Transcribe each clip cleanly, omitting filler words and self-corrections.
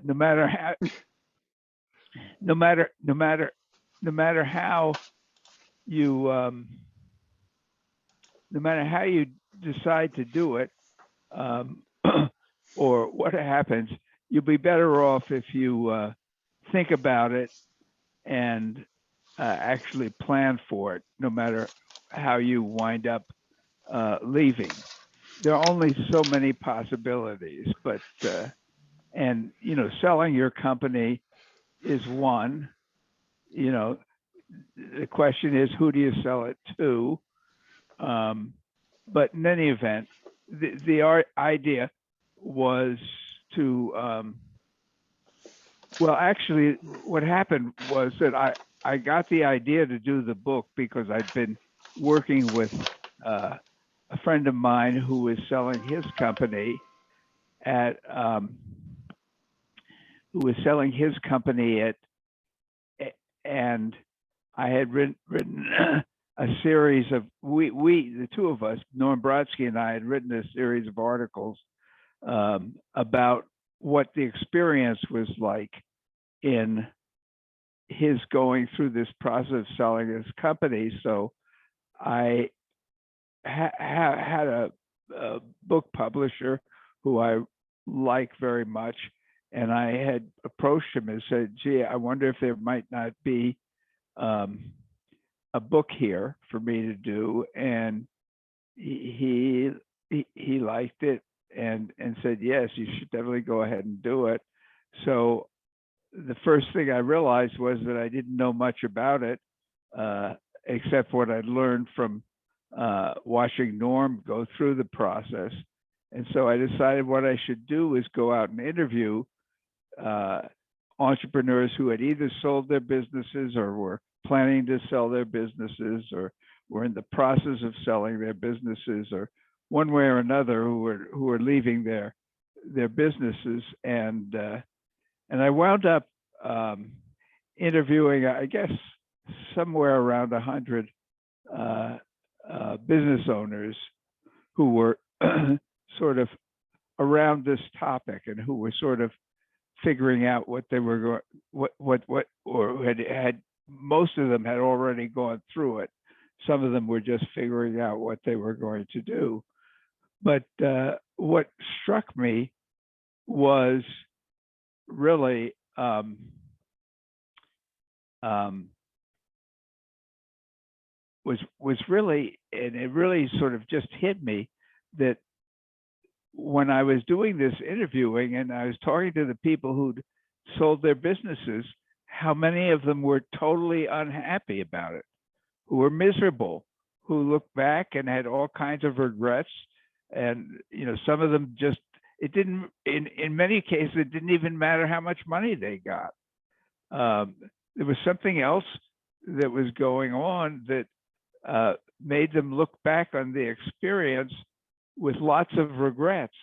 no matter how, no matter, no matter, no matter how you, no matter how you decide to do it, um, or what happens, you'll be better off if you think about it and actually plan for it, no matter how you wind up leaving. There are only so many possibilities, but and selling your company is one. You know, the question is, who do you sell it to? Um, but in any event, the idea was to well, actually, what happened was that I got the idea to do the book because I'd been working with a friend of mine who was selling his company at and I had written a series of the two of us, Norm Brodsky and I, had written a series of articles about what the experience was like in his going through this process of selling his company. So I had a book publisher who I like very much, and I had approached him and said, "Gee, I wonder if there might not be a book here for me to do." And he liked it and said, "Yes, you should definitely go ahead and do it." So the first thing I realized was that I didn't know much about it, except what I'd learned from watching Norm go through the process. And so I decided what I should do is go out and interview entrepreneurs who had either sold their businesses or were planning to sell their businesses or were in the process of selling their businesses, or one way or another who were leaving their businesses. And I wound up interviewing, I guess, somewhere around 100 business owners who were sort of around this topic and who were sort of figuring out what they were going, or had most of them had already gone through it. Some of them were just figuring out what they were going to do. But what struck me was really was really, and it really sort of just hit me that when I was doing this interviewing and I was talking to the people who'd sold their businesses, how many of them were totally unhappy about it, who were miserable, who looked back and had all kinds of regrets. And some of them just, it didn't, in many cases, it didn't even matter how much money they got. There was something else that was going on that made them look back on the experience with lots of regrets.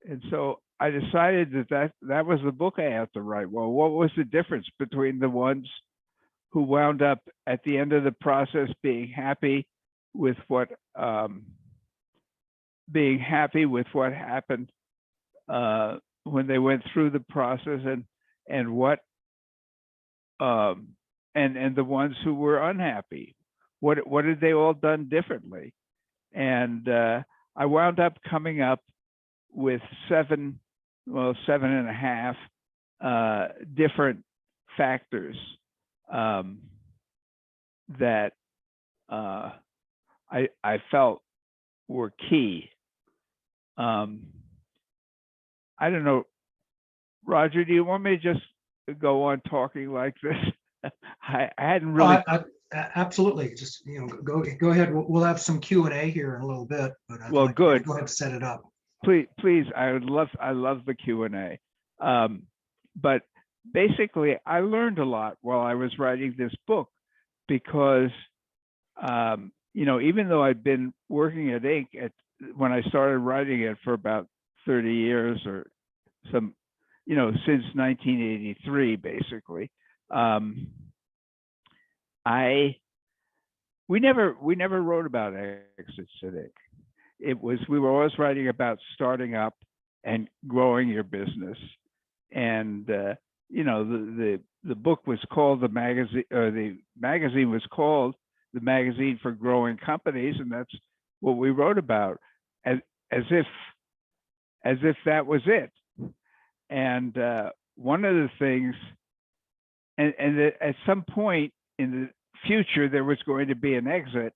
And so I decided that was the book I had to write. Well, what was the difference between the ones who wound up at the end of the process being happy with what happened when they went through the process, and what and the ones who were unhappy? What had they all done differently? And I wound up coming up with seven and a half different factors that I felt were key. I don't know, Roger, do you want me to just go on talking like this? I hadn't really. Absolutely. Just go ahead. We'll have some Q&A here in a little bit. But Well, good. Go ahead and set it up. Please. I love the Q&A. But basically, I learned a lot while I was writing this book because, even though I'd been working at Inc. when I started writing it for about 30 years or some, since 1983, basically. We never wrote about exits at Inc. We were always writing about starting up and growing your business. And you know, the book was called the magazine, or the magazine was called the Magazine for Growing Companies, and that's what we wrote about, as as if as if that was it. And one of the things, and at some point in the future there was going to be an exit,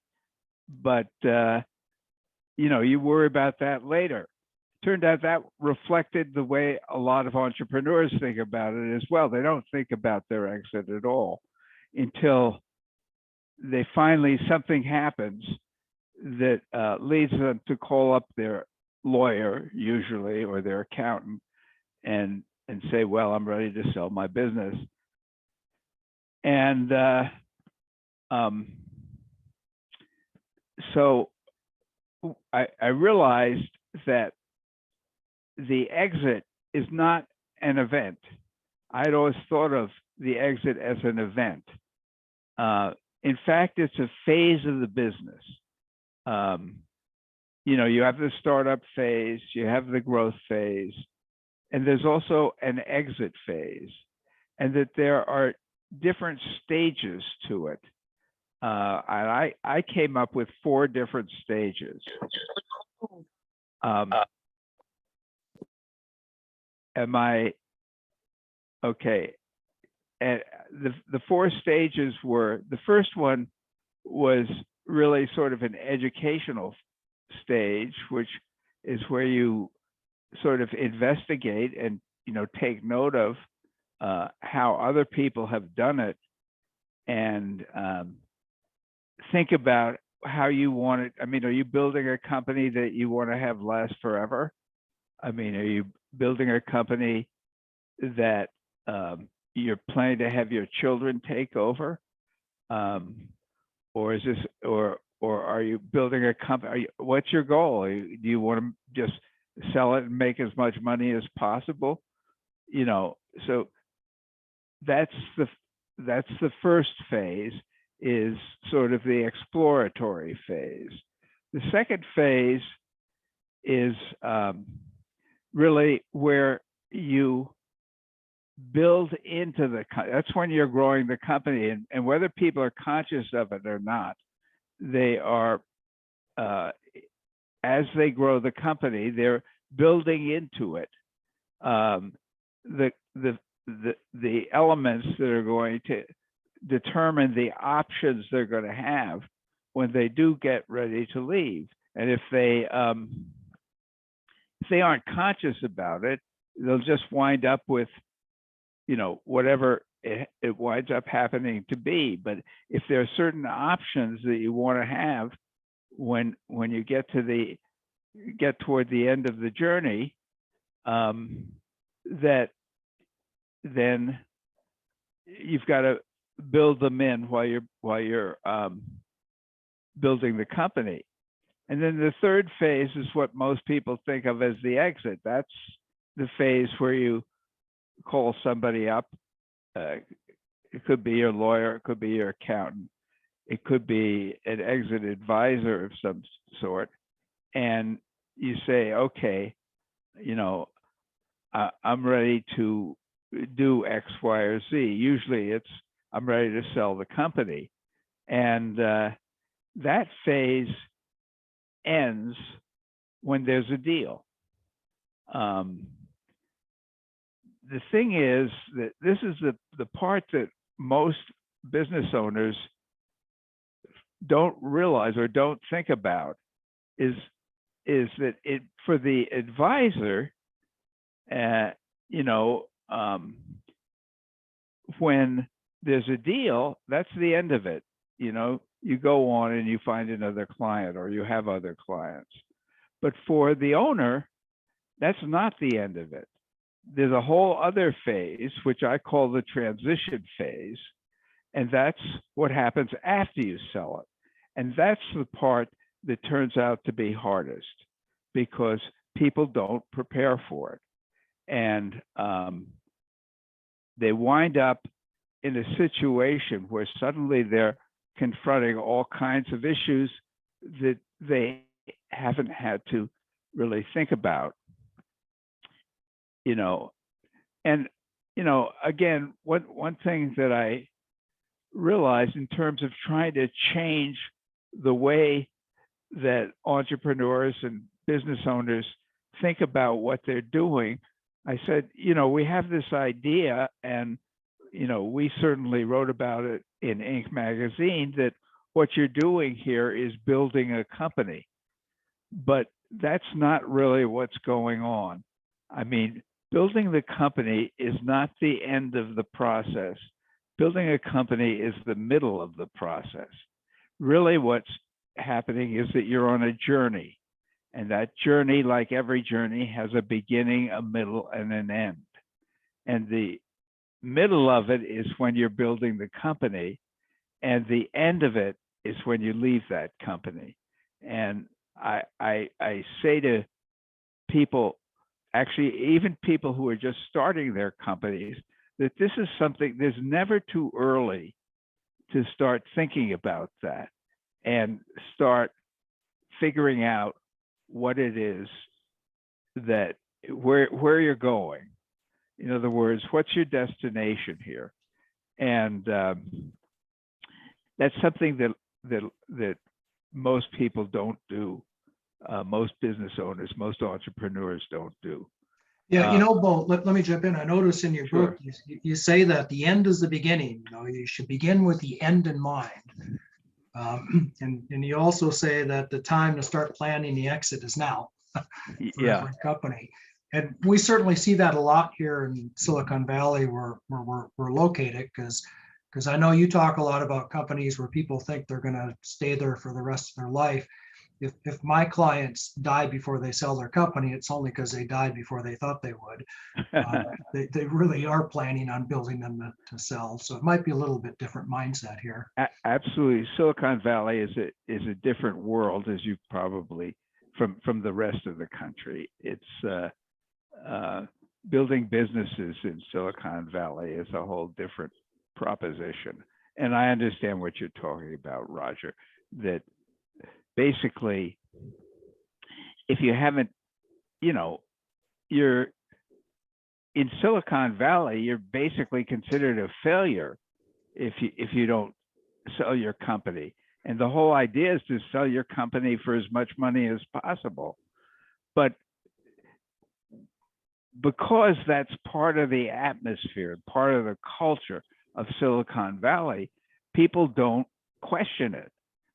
but you know, you worry about that later. Turned out that reflected the way a lot of entrepreneurs think about it as well. They don't think about their exit at all until they finally, something happens that leads them to call up their lawyer, usually, or their accountant, and say, well, I'm ready to sell my business. And so I realized that the exit is not an event. I'd always thought of the exit as an event. In fact, it's a phase of the business. You know, you have the startup phase, you have the growth phase, and there's also an exit phase, and that there are different stages to it. And I came up with 4 different stages. Am I okay? And the 4 stages were, the first one was really sort of an educational stage, which is where you sort of investigate and, you know, take note of how other people have done it, and think about how you want it. I mean, are you building a company that you want to have last forever? I mean, are you building a company that you're planning to have your children take over? Or is this, or are you building a company? What's your goal? Do you want to just sell it and make as much money as possible? You know, so that's the first phase, is sort of the exploratory phase. The second phase is really where you build into the, that's when you're growing the company, and whether people are conscious of it or not, they are, as they grow the company, they're building into it the elements that are going to determine the options they're going to have when they do get ready to leave. And if they aren't conscious about it, they'll just wind up with, you know, whatever it winds up happening to be. But if there are certain options that you want to have when you get toward the end of the journey, that then you've got to build them in while you're building the company. And then the third phase is what most people think of as the exit. That's the phase where you call somebody up. It could be your lawyer, it could be your accountant, it could be an exit advisor of some sort, and you say, okay, you know, I'm ready to do X, Y, or Z. Usually it's, I'm ready to sell the company. And that phase ends when there's a deal. The thing is that this is the part that most business owners don't realize or don't think about, is that it, for the advisor, you know, when there's a deal, that's the end of it. You know, you go on and you find another client, or you have other clients. But for the owner, that's not the end of it. There's a whole other phase, which I call the transition phase. And that's what happens after you sell it. And that's the part that turns out to be hardest, because people don't prepare for it. And they wind up in a situation where suddenly they're confronting all kinds of issues that they haven't had to really think about. You know, And, again, one thing that I realized in terms of trying to change the way that entrepreneurs and business owners think about what they're doing, I said, we have this idea, and, we certainly wrote about it in Inc. magazine, that what you're doing here is building a company. But that's not really what's going on. I mean, building the company is not the end of the process. Building a company is the middle of the process. Really, what's happening is that you're on a journey. And that journey, like every journey, has a beginning, a middle, and an end. And the middle of it is when you're building the company, and the end of it is when you leave that company. And I say to people, actually, even people who are just starting their companies, that this is something, there's never too early to start thinking about that and start figuring out what it is that where you're going. In other words, what's your destination here? And that's something that most people don't do. Most business owners, most entrepreneurs don't do. Yeah, Bo, let me jump in. I notice in your book, you say that the end is the beginning. You should begin with the end in mind. And you also say that the time to start planning the exit is now for every company. And we certainly see that a lot here in Silicon Valley where we're located, because I know you talk a lot about companies where people think they're going to stay there for the rest of their life. If my clients die before they sell their company, it's only because they died before they thought they would. They really are planning on building them to sell. So it might be a little bit different mindset here. Absolutely. Silicon Valley is a different world, as you probably, from the rest of the country. It's building businesses in Silicon Valley is a whole different proposition. And I understand what you're talking about, Roger, that basically, if you haven't, you're in Silicon Valley, you're basically considered a failure if you don't sell your company. And the whole idea is to sell your company for as much money as possible. But because that's part of the atmosphere, part of the culture of Silicon Valley, people don't question it.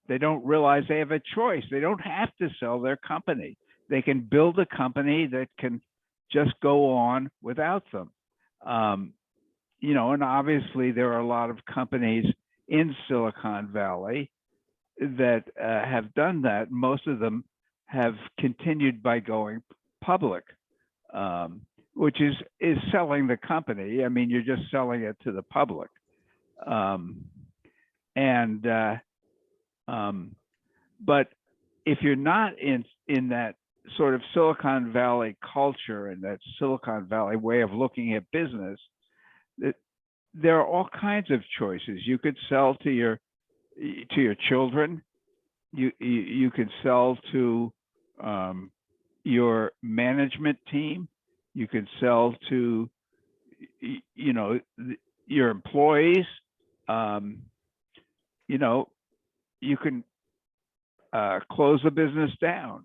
They don't realize they have a choice. They don't have to sell their company. They can build a company that can just go on without them. And obviously there are a lot of companies in Silicon Valley that have done that. Most of them have continued by going public, which is selling the company. I mean, you're just selling it to the public. But if you're not in that sort of Silicon Valley culture and that Silicon Valley way of looking at business, there are all kinds of choices. You could sell to your children. You could sell to your management team. You could sell to your employees. You can close the business down.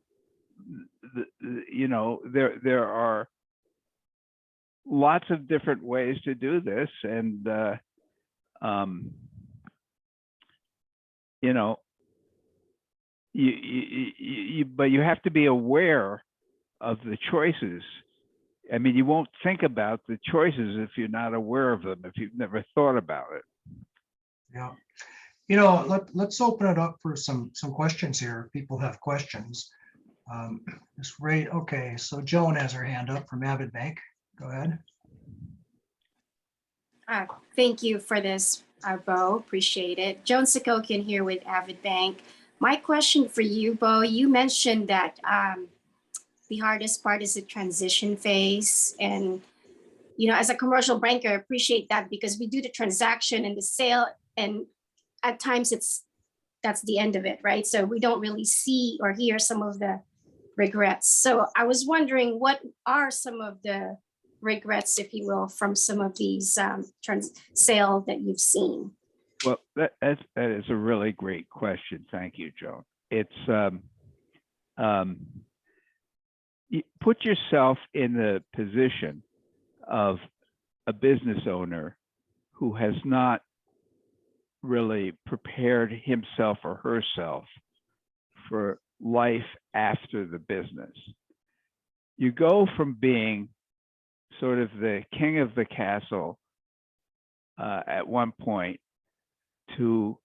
There are lots of different ways to do this, and but you have to be aware of the choices. I mean, you won't think about the choices if you're not aware of them, if you've never thought about it. Yeah. Let's open it up for some questions here. If people have questions. Just right. Okay. So Joan has her hand up from Avidbank. Go ahead. Thank you for this, Bo. Appreciate it. Joan Secoquian here with Avidbank. My question for you, Bo, you mentioned that the hardest part is the transition phase. And, as a commercial banker, I appreciate that because we do the transaction and the sale, and at times that's the end of it, right? So we don't really see or hear some of the regrets. So I was wondering, what are some of the regrets, if you will, from some of these sale that you've seen? Well, that is a really great question. Thank you, Joan. It's you put yourself in the position of a business owner who has not really prepared himself or herself for life after the business. You go from being sort of the king of the castle at one point to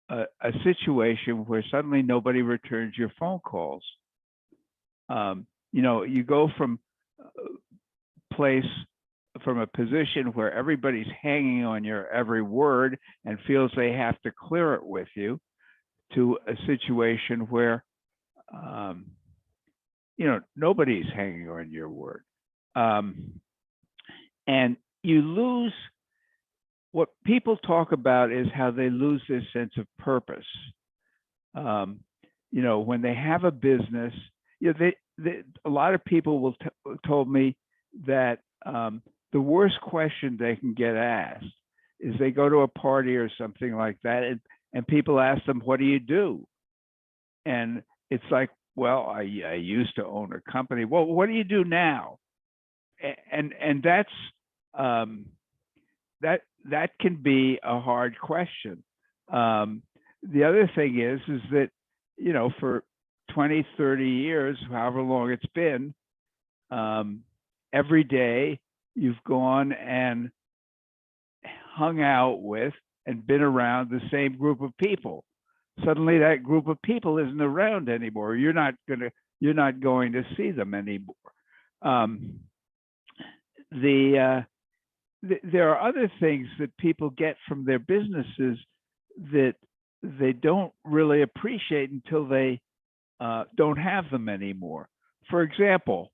a situation where suddenly nobody returns your phone calls. You know, you go from a position where everybody's hanging on your every word and feels they have to clear it with you, to a situation where you know, nobody's hanging on your word. And you lose, what people talk about is how they lose this sense of purpose. You know, when they have a business, you know, a lot of people will told me that the worst question they can get asked is they go to a party or something like that, and people ask them, "What do you do?" And it's like, "Well, I used to own a company." "Well, what do you do now?" And that's that can be a hard question. The other thing is that, you know, for 20, 30 years, however long it's been, every day you've gone and hung out with and been around the same group of people. Suddenly that group of people isn't around anymore. You're not going to see them anymore. There are other things that people get from their businesses that they don't really appreciate until they don't have them anymore. For example,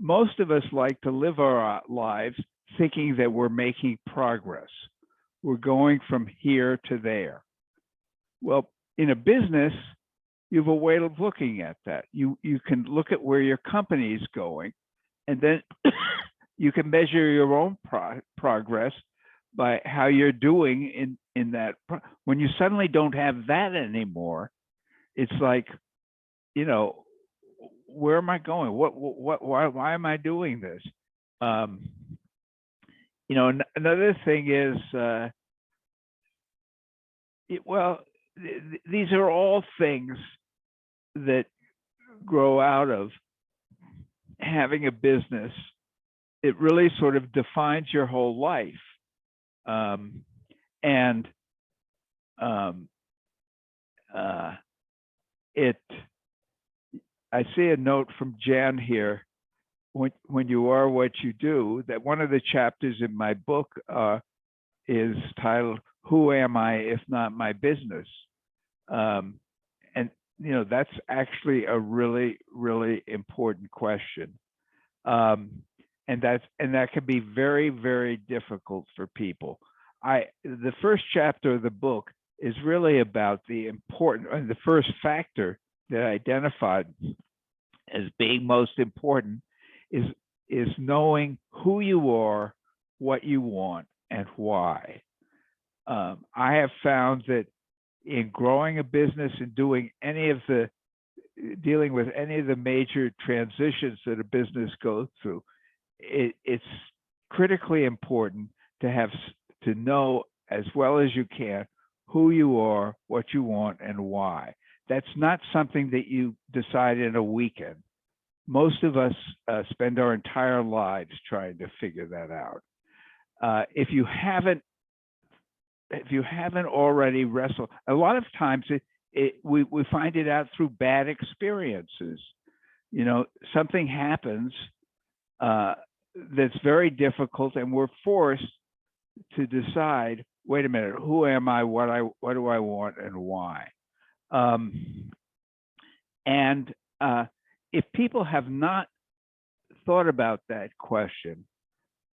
most of us like to live our lives thinking that we're making progress. We're going from here to there. Well, in a business, you have a way of looking at that. You can look at where your company is going, and then you can measure your own progress by how you're doing in that. When you suddenly don't have that anymore, it's like, you know, where am I going? Why am I doing this? You know, another thing is, these are all things that grow out of having a business. It really sort of defines your whole life. I see a note from Jan here. When you are what you do, that one of the chapters in my book is titled, "Who Am I If Not My Business?" And, you know, that's actually a really, really important question. And that can be very, very difficult for people. The first chapter of the book is really about the first factor that I identified as being most important is knowing who you are, what you want, and why. I have found that in growing a business and dealing with any of the major transitions that a business goes through, it's critically important to know as well as you can who you are, what you want, and why. That's not something that you decide in a weekend. Most of us spend our entire lives trying to figure that out. If you haven't already wrestled, a lot of times we find it out through bad experiences. You know, something happens that's very difficult, and we're forced to decide, wait a minute, who am I, what do I want, and why? If people have not thought about that question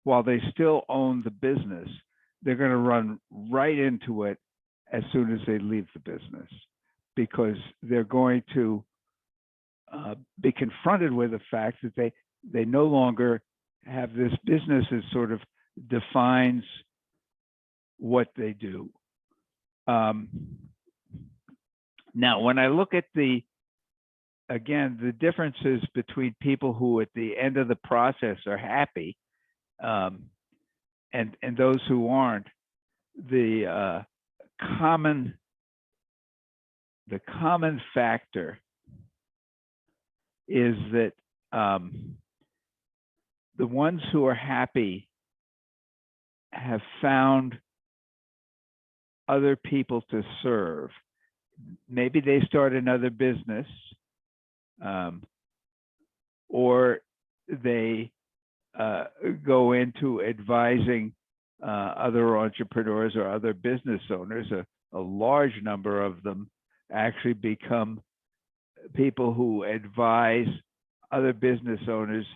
while they still own the business, they're going to run right into it as soon as they leave the business, because they're going to be confronted with the fact that they no longer have this business that sort of defines what they do. Now, when I look at the differences between people who at the end of the process are happy and those who aren't, the common factor is that the ones who are happy have found other people to serve. Maybe they start another business, or they go into advising other entrepreneurs or other business owners. A large number of them actually become people who advise other business owners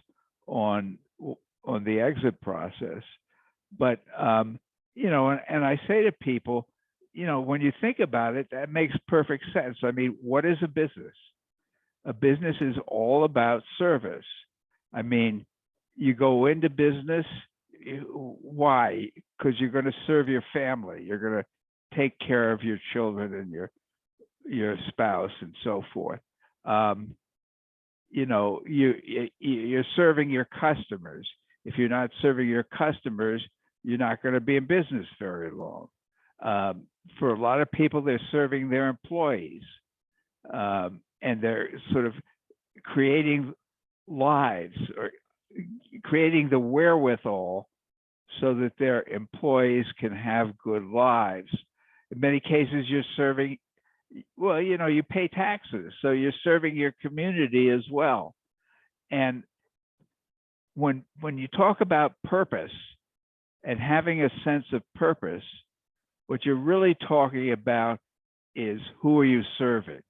on the exit process. But you know, and I say to people, you know, when you think about it, that makes perfect sense. I mean, what is a business? A business is all about service. I mean, you go into business, why? Because you're going to serve your family. You're going to take care of your children and your spouse and so forth. You know, you're serving your customers. If you're not serving your customers, you're not going to be in business very long. For a lot of people, they're serving their employees, and they're sort of creating lives or creating the wherewithal so that their employees can have good lives. In many cases, you're serving, well, you know, you pay taxes, so you're serving your community as well. And when you talk about purpose and having a sense of purpose, what you're really talking about is who are you serving?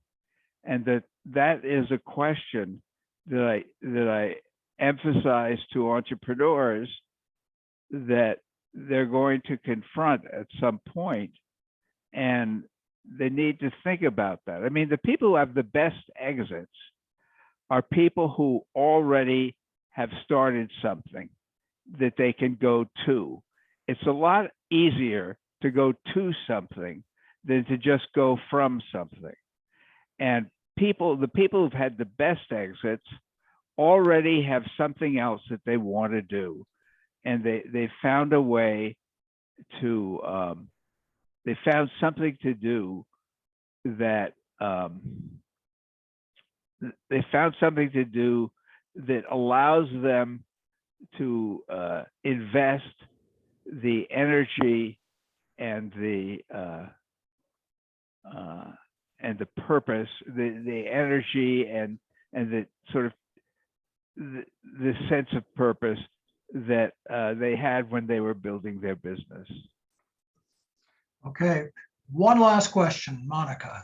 And that is a question that I emphasize to entrepreneurs that they're going to confront at some point, and they need to think about that. I mean, the people who have the best exits are people who already have started something that they can go to. It's a lot easier to go to something than to just go from something. And the people who've had the best exits already have something else that they want to do. And they found a way to, they found something to do that, they found something to do that allows them to invest the energy and the purpose, the energy and the sort of the sense of purpose that they had when they were building their business. Okay, one last question, Monika.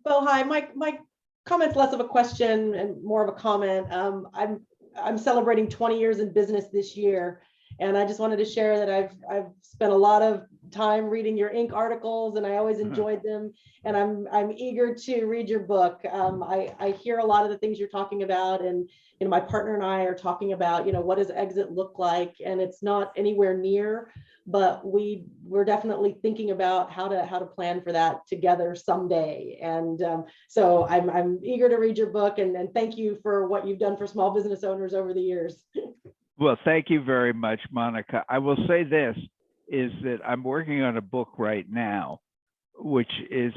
Bo, hi. My comment's less of a question and more of a comment. I'm celebrating 20 years in business this year, and I just wanted to share that I've spent a lot of time reading your Inc. articles, and I always enjoyed them. And I'm eager to read your book. I hear a lot of the things you're talking about, and you know, my partner and I are talking about, you know, what does exit look like, and it's not anywhere near, but we're definitely thinking about how to plan for that together someday. And so I'm eager to read your book, and thank you for what you've done for small business owners over the years. Well, thank you very much, Monika. I will say this, is that I'm working on a book right now, which is,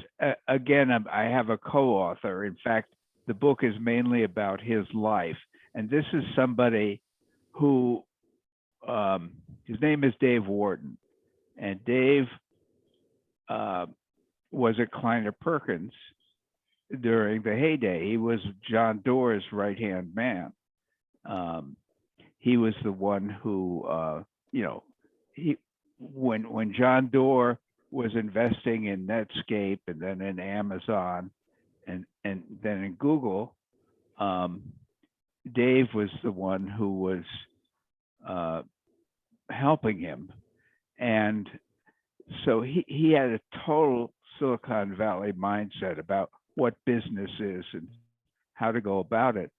again, I have a co-author. In fact, the book is mainly about his life. And this is somebody who, his name is Dave Wharton. And Dave was at Kleiner Perkins during the heyday. He was John Doerr's right-hand man. He was the one who, you know, when John Doerr was investing in Netscape and then in Amazon and then in Google, Dave was the one who was helping him. And so he had a total Silicon Valley mindset about what business is and how to go about it.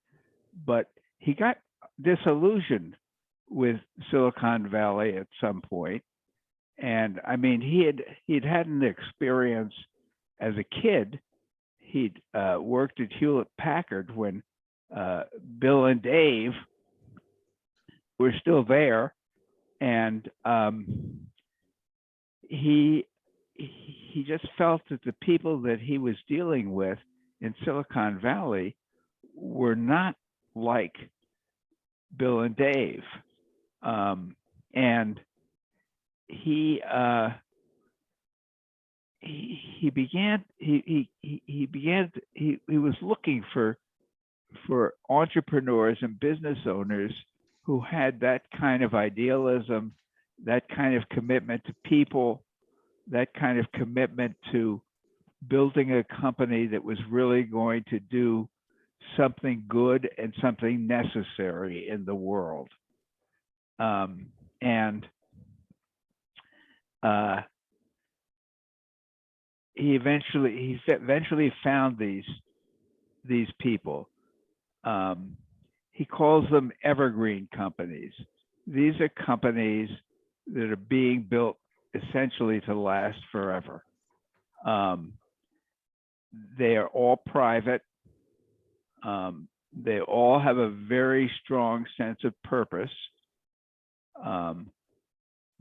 But he got disillusioned with Silicon Valley at some point. And I mean, he'd had an experience as a kid. He'd worked at Hewlett Packard when Bill and Dave were still there, and he just felt that the people that he was dealing with in Silicon Valley were not like Bill and Dave, and he was looking for entrepreneurs and business owners who had that kind of idealism, that kind of commitment to people, that kind of commitment to building a company that was really going to do something good and something necessary in the world. He eventually found these people. He calls them evergreen companies. These are companies that are being built essentially to last forever. They are all private. They all have a very strong sense of purpose.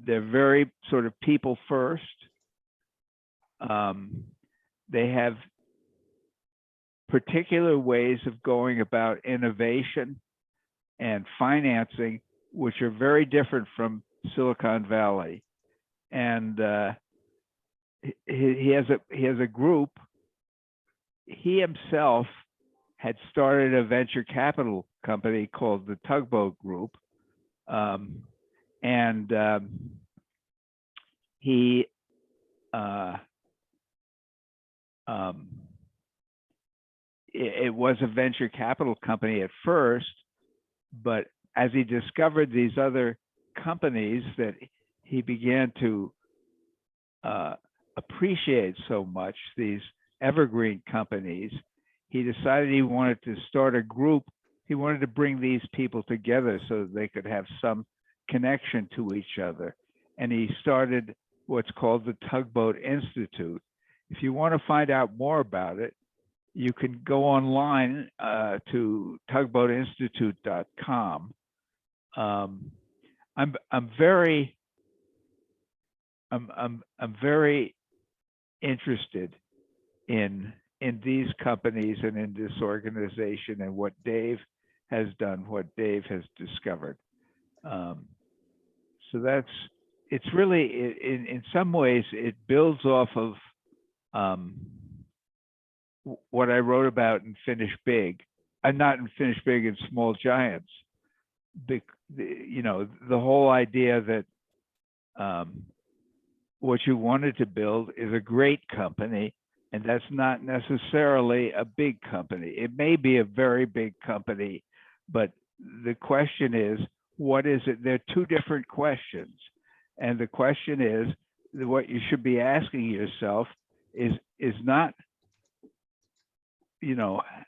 They're very sort of people first. They have particular ways of going about innovation and financing, which are very different from Silicon Valley. And he has a group. He himself had started a venture capital company called the Tugboat Group, it was a venture capital company at first, but as he discovered these other companies that he began to appreciate so much, these evergreen companies, he decided he wanted to start a group. He wanted to bring these people together so that they could have some connection to each other. And he started what's called the Tugboat Institute. If you want to find out more about it, you can go online to tugboatinstitute.com. I'm very interested in these companies and in this organization and what Dave has done, what Dave has discovered. So it's really, in some ways, it builds off of what I wrote about in Finish Big, not in Finish Big, in Small Giants. The whole idea that what you wanted to build is a great company, and that's not necessarily a big company. It may be a very big company, but the question is, what is it? There are two different questions. And the question is, what you should be asking yourself is not,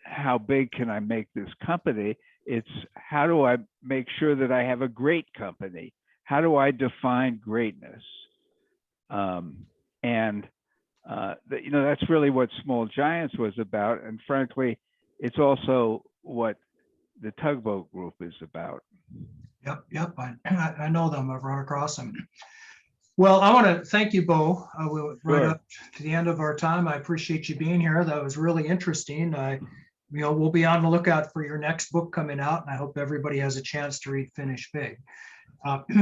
how big can I make this company? It's how do I make sure that I have a great company? How do I define greatness? That's really what Small Giants was about. And frankly, it's also what the Tugboat Group is about. Yep. I know them. I've run across them. Well, I want to thank you, Bo. We're right up to the end of our time. I appreciate you being here. That was really interesting. We'll be on the lookout for your next book coming out, and I hope everybody has a chance to read Finish Big.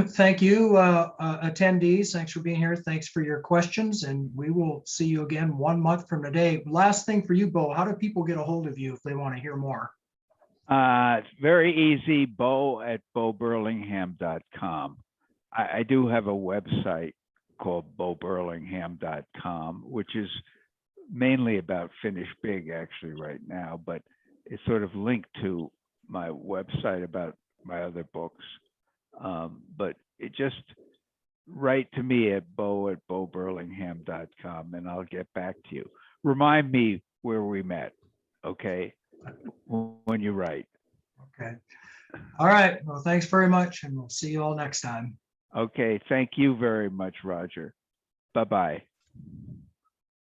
Thank you, attendees. Thanks for being here. Thanks for your questions, and we will see you again 1 month from today. Last thing for you, Bo, how do people get a hold of you if they want to hear more? It's very easy, bo@boburlingham.com. I do have a website called boburlingham.com, which is mainly about Finish Big actually right now, but it's sort of linked to my website about my other books. But it just write to me at bo@boburlingham.com and I'll get back to you. Remind me where we met, okay? When you write. Okay. All right. Well, thanks very much, and we'll see you all next time. Okay, thank you very much, Roger. Bye-bye.